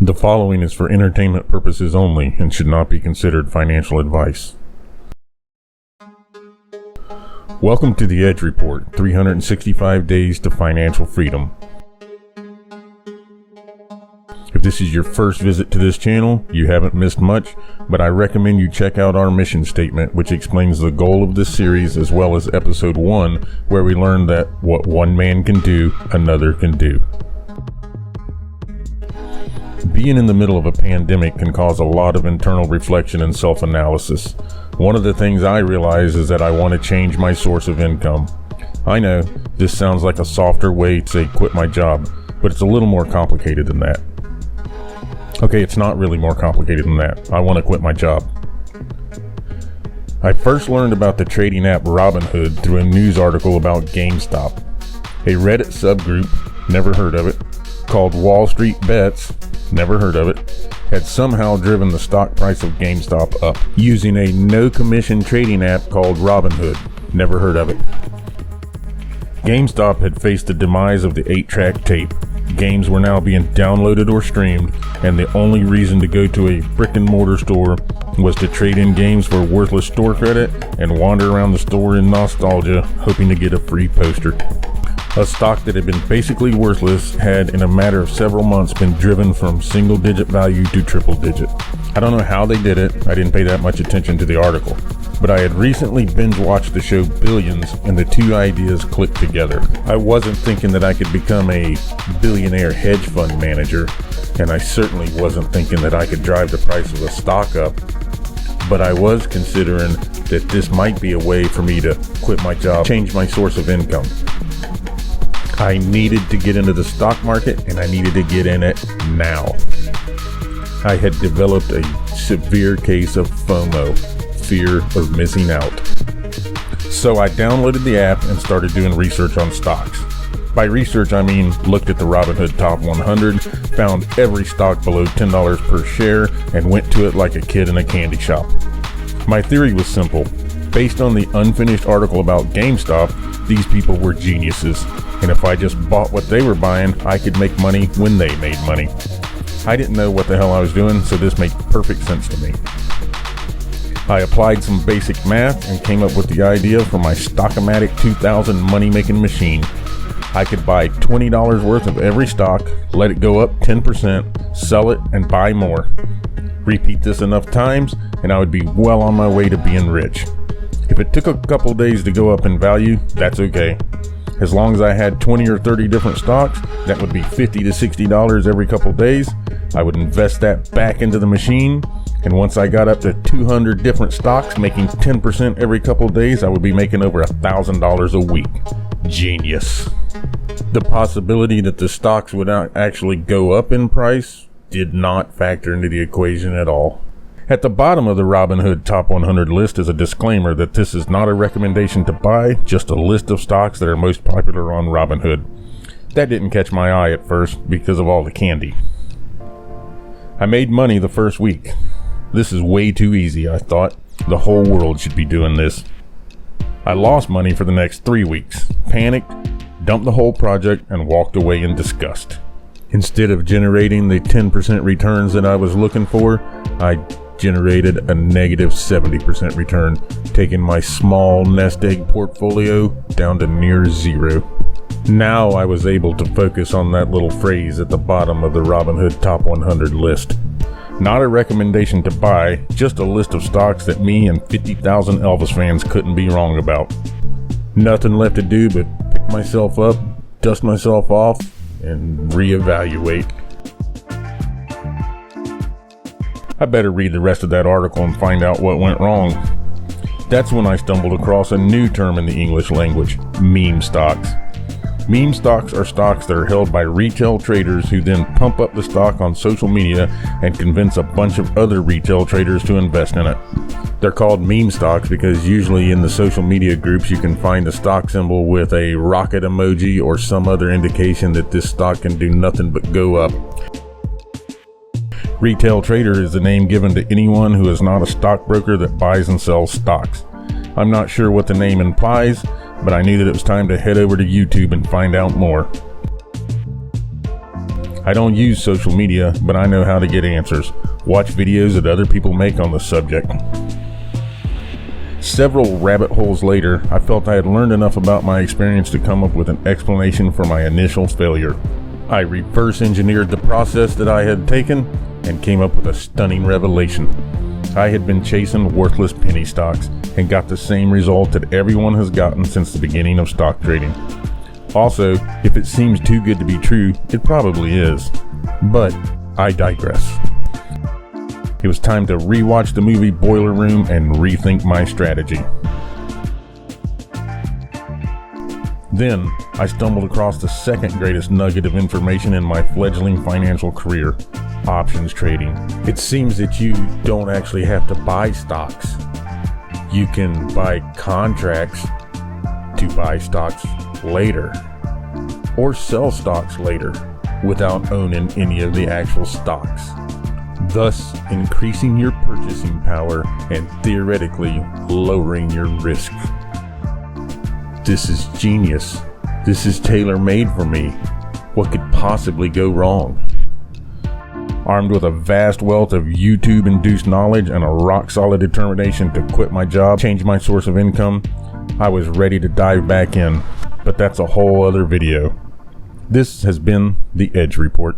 The following is for entertainment purposes only and should not be considered financial advice. Welcome to the Edge Report, 365 Days to Financial Freedom. If this is your first visit to this channel, you haven't missed much, but I recommend you check out our mission statement, which explains the goal of this series, as well as episode 1, where we learned that what one man can do, another can do. Being in the middle of a pandemic can cause a lot of internal reflection and self-analysis. One of the things I realize is that I want to change my source of income. I know this sounds like a softer way to say quit my job, but it's a little more complicated than that. Okay, it's not really more complicated than that. I want to quit my job. I first learned about the trading app Robinhood through a news article about GameStop. A Reddit subgroup, never heard of it, called Wall Street Bets, never heard of it, had somehow driven the stock price of GameStop up using a no-commission trading app called Robinhood, never heard of it. GameStop had faced the demise of the 8-track tape. Games were now being downloaded or streamed, and the only reason to go to a brick-and-mortar store was to trade in games for worthless store credit and wander around the store in nostalgia, hoping to get a free poster. A stock that had been basically worthless had, in a matter of several months, been driven from single-digit value to triple-digit. I don't know how they did it. I didn't pay that much attention to the article. But I had recently binge-watched the show Billions, and the two ideas clicked together. I wasn't thinking that I could become a billionaire hedge fund manager, and I certainly wasn't thinking that I could drive the price of a stock up. But I was considering that this might be a way for me to quit my job, change my source of income. I needed to get into the stock market, and I needed to get in it now. I had developed a severe case of FOMO, fear of missing out. So I downloaded the app and started doing research on stocks. By research, I mean looked at the Robinhood Top 100, found every stock below $10 per share, and went to it like a kid in a candy shop. My theory was simple. Based on the unfinished article about GameStop, these people were geniuses. And if I just bought what they were buying, I could make money when they made money. I didn't know what the hell I was doing, so this made perfect sense to me. I applied some basic math and came up with the idea for my Stockomatic 2000 money-making machine. I could buy $20 worth of every stock, let it go up 10%, sell it, and buy more. Repeat this enough times, and I would be well on my way to being rich. If it took a couple days to go up in value, that's okay. As long as I had 20 or 30 different stocks, that would be $50 to $60 every couple days. I would invest that back into the machine, and once I got up to 200 different stocks, making 10% every couple days, I would be making over $1,000 a week. Genius. The possibility that the stocks would not actually go up in price did not factor into the equation at all. At the bottom of the Robinhood Top 100 list is a disclaimer that this is not a recommendation to buy, just a list of stocks that are most popular on Robinhood. That didn't catch my eye at first because of all the candy. I made money the first week. This is way too easy, I thought. The whole world should be doing this. I lost money for the next 3 weeks, panicked, dumped the whole project, and walked away in disgust. Instead of generating the 10% returns that I was looking for, I generated a negative 70% return, taking my small nest egg portfolio down to near zero. Now I was able to focus on that little phrase at the bottom of the Robinhood Top 100 list. Not a recommendation to buy, just a list of stocks that me and 50,000 Elvis fans couldn't be wrong about. Nothing left to do but pick myself up, dust myself off, and reevaluate. I better read the rest of that article and find out what went wrong. That's when I stumbled across a new term in the English language, meme stocks. Meme stocks are stocks that are held by retail traders who then pump up the stock on social media and convince a bunch of other retail traders to invest in it. They're called meme stocks because usually in the social media groups you can find a stock symbol with a rocket emoji or some other indication that this stock can do nothing but go up. Retail trader is the name given to anyone who is not a stockbroker that buys and sells stocks. I'm not sure what the name implies, but I knew that it was time to head over to YouTube and find out more. I don't use social media, but I know how to get answers. Watch videos that other people make on the subject. Several rabbit holes later, I felt I had learned enough about my experience to come up with an explanation for my initial failure. I reverse engineered the process that I had taken and came up with a stunning revelation. I had been chasing worthless penny stocks and got the same result that everyone has gotten since the beginning of stock trading. Also, if it seems too good to be true, it probably is. But I digress. It was time to rewatch the movie Boiler Room and rethink my strategy. Then, I stumbled across the second greatest nugget of information in my fledgling financial career: options trading. It seems that you don't actually have to buy stocks. You can buy contracts to buy stocks later, or sell stocks later without owning any of the actual stocks, thus increasing your purchasing power and theoretically lowering your risk. This is genius. This is tailor-made for me. What could possibly go wrong? Armed with a vast wealth of YouTube-induced knowledge and a rock-solid determination to quit my job, change my source of income, I was ready to dive back in. But that's a whole other video. This has been the Edge Report.